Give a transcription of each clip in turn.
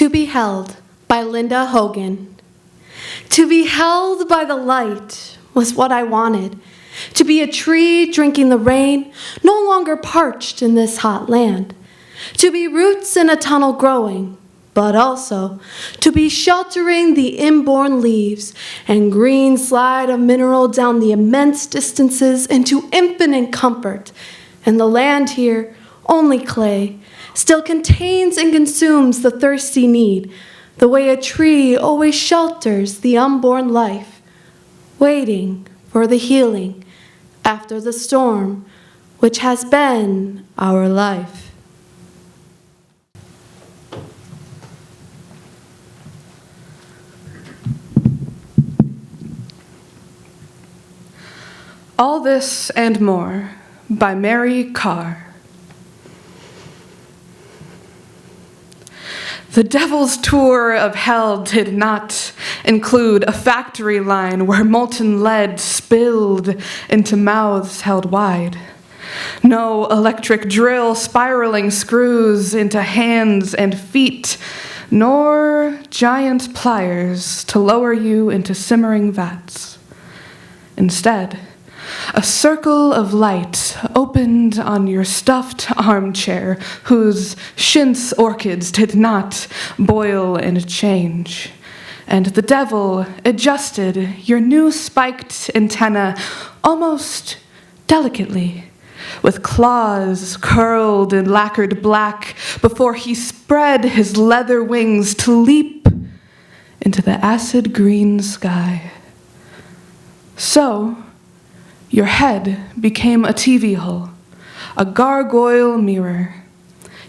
To be held by Linda Hogan. To be held by the light was what I wanted. To be a tree drinking the rain, no longer parched in this hot land. To be roots in a tunnel growing, but also to be sheltering the inborn leaves and green slide of mineral down the immense distances into infinite comfort. And the land here, only clay, still contains and consumes the thirsty need, the way a tree always shelters the unborn life, waiting for the healing after the storm, which has been our life. All This and More by Mary Carr. The devil's tour of hell did not include a factory line where molten lead spilled into mouths held wide. No electric drill spiraling screws into hands and feet, nor giant pliers to lower you into simmering vats. Instead, a circle of light opened on your stuffed armchair whose chintz orchids did not boil and change. And the devil adjusted your new spiked antenna almost delicately, with claws curled and lacquered black before he spread his leather wings to leap into the acid green sky. So, your head became a TV hull, a gargoyle mirror.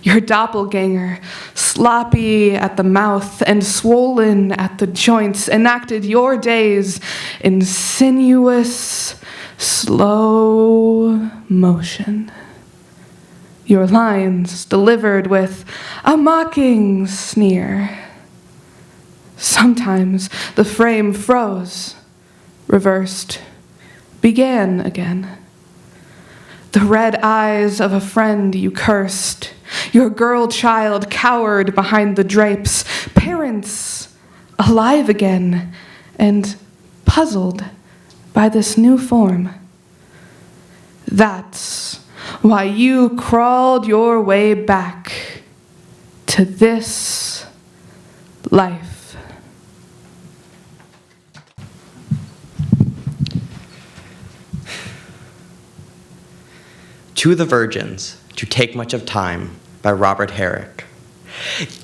Your doppelganger, sloppy at the mouth and swollen at the joints, enacted your days in sinuous, slow motion. Your lines delivered with a mocking sneer. Sometimes the frame froze, reversed, began again. The red eyes of a friend you cursed, your girl child cowered behind the drapes, parents alive again and puzzled by this new form. That's why you crawled your way back to this life. To the Virgins, to take much of time, by Robert Herrick.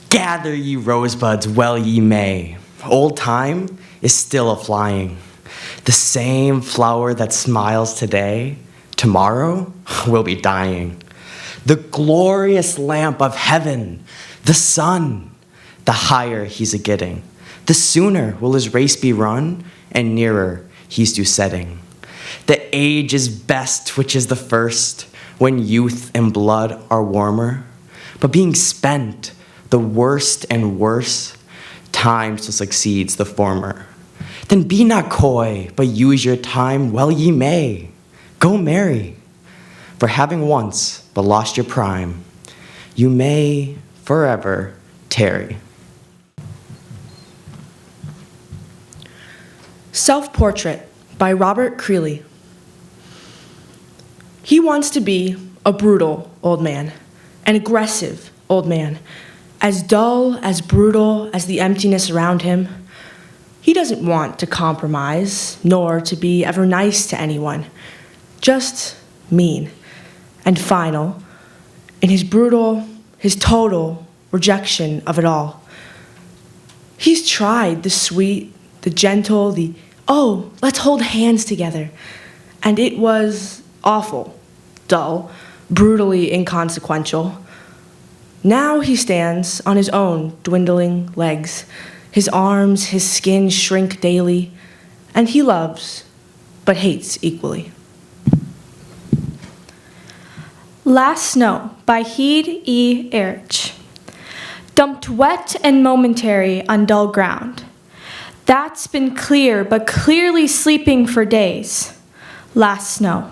Gather ye rosebuds well ye may. Old time is still a-flying. The same flower that smiles today, tomorrow will be dying. The glorious lamp of heaven, the sun, the higher he's a-getting, the sooner will his race be run, and nearer he's due setting. The age is best which is the first, when youth and blood are warmer, but being spent, the worst and worse, time still succeeds the former. Then be not coy, but use your time well ye may. Go marry, for having once but lost your prime, you may forever tarry. Self-Portrait by Robert Creely. He wants to be a brutal old man, an aggressive old man, as dull, as brutal as the emptiness around him. He doesn't want to compromise, nor to be ever nice to anyone, just mean and final in his brutal, his total rejection of it all. He's tried the sweet, the gentle, the, oh, let's hold hands together, and it was awful, dull, brutally inconsequential. Now he stands on his own dwindling legs. His arms, his skin shrink daily, and he loves, but hates equally. Last Snow by Heed E. Herrick. Dumped wet and momentary on dull ground. That's been clear, but clearly sleeping for days. Last snow.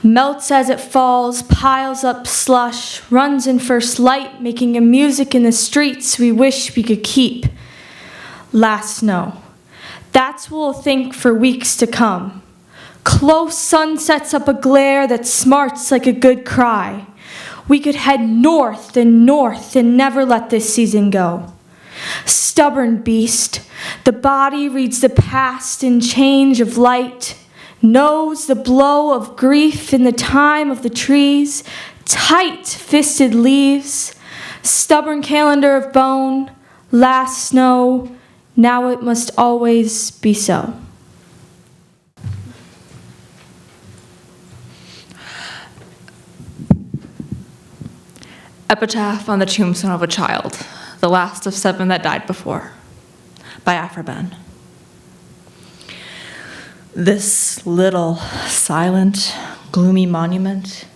melts as it falls, piles up slush, runs in first light, making a music in the streets we wish we could keep. Last snow. That's what we'll think for weeks to come. Close sun sets up a glare that smarts like a good cry. We could head north and never let this season go. Stubborn beast, the body reads the past in change of light, knows the blow of grief in the time of the trees, tight-fisted leaves, stubborn calendar of bone, last snow, now it must always be so. Epitaph on the tombstone of a child, the last of 7 that died before, by Afraben. This little, silent, gloomy monument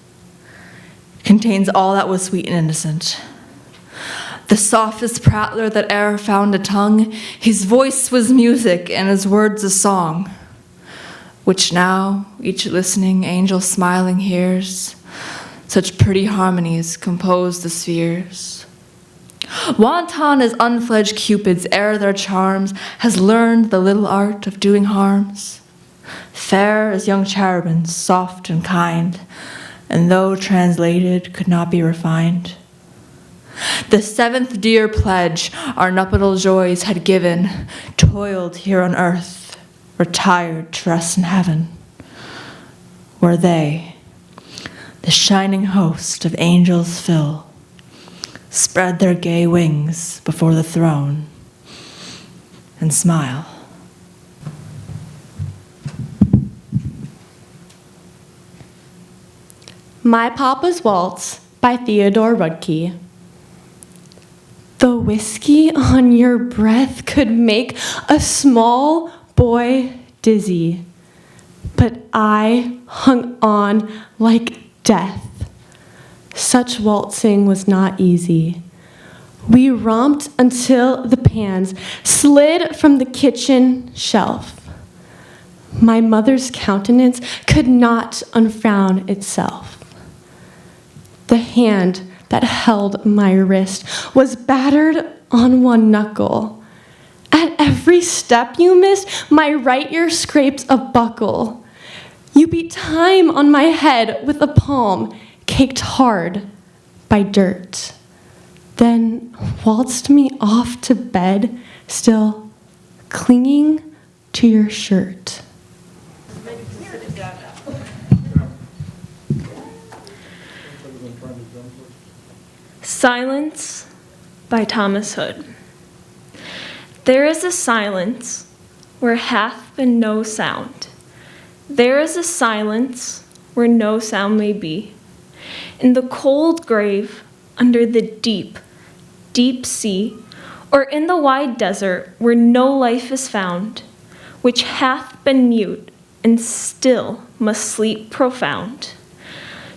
contains all that was sweet and innocent. The softest prattler that e'er found a tongue, his voice was music and his words a song, which now each listening angel smiling hears. Such pretty harmonies compose the spheres. Wanton as unfledged cupids ere their charms has learned the little art of doing harms. Fair as young cherubins, soft and kind, and though translated could not be refined. The 7th dear pledge our nuptial joys had given, toiled here on earth, retired to rest in heaven, where they, the shining host of angels fill, spread their gay wings before the throne and smile. My Papa's Waltz by Theodore Rudke. The whiskey on your breath could make a small boy dizzy, but I hung on like death. Such waltzing was not easy. We romped until the pans slid from the kitchen shelf. My mother's countenance could not unfrown itself. The hand that held my wrist was battered on one knuckle. At every step you missed, my right ear scraped a buckle. You beat time on my head with a palm caked hard by dirt. Then waltzed me off to bed, still clinging to your shirt. Silence by Thomas Hood. There is a silence where hath been no sound. There is a silence where no sound may be. In the cold grave, under the deep, deep sea, or in the wide desert where no life is found, which hath been mute and still must sleep profound.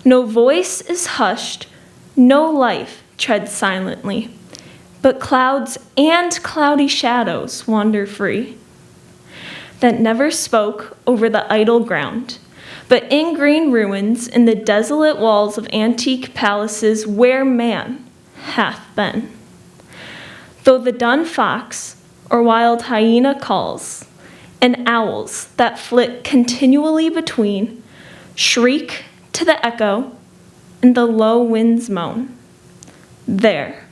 No voice is hushed, no life treads silently, but clouds and cloudy shadows wander free, that never spoke over the idle ground, but in green ruins in the desolate walls of antique palaces where man hath been. Though the dun fox or wild hyena calls, and owls that flit continually between shriek to the echo and the low winds moan, there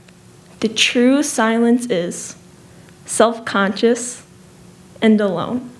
the true silence is, self-conscious and alone.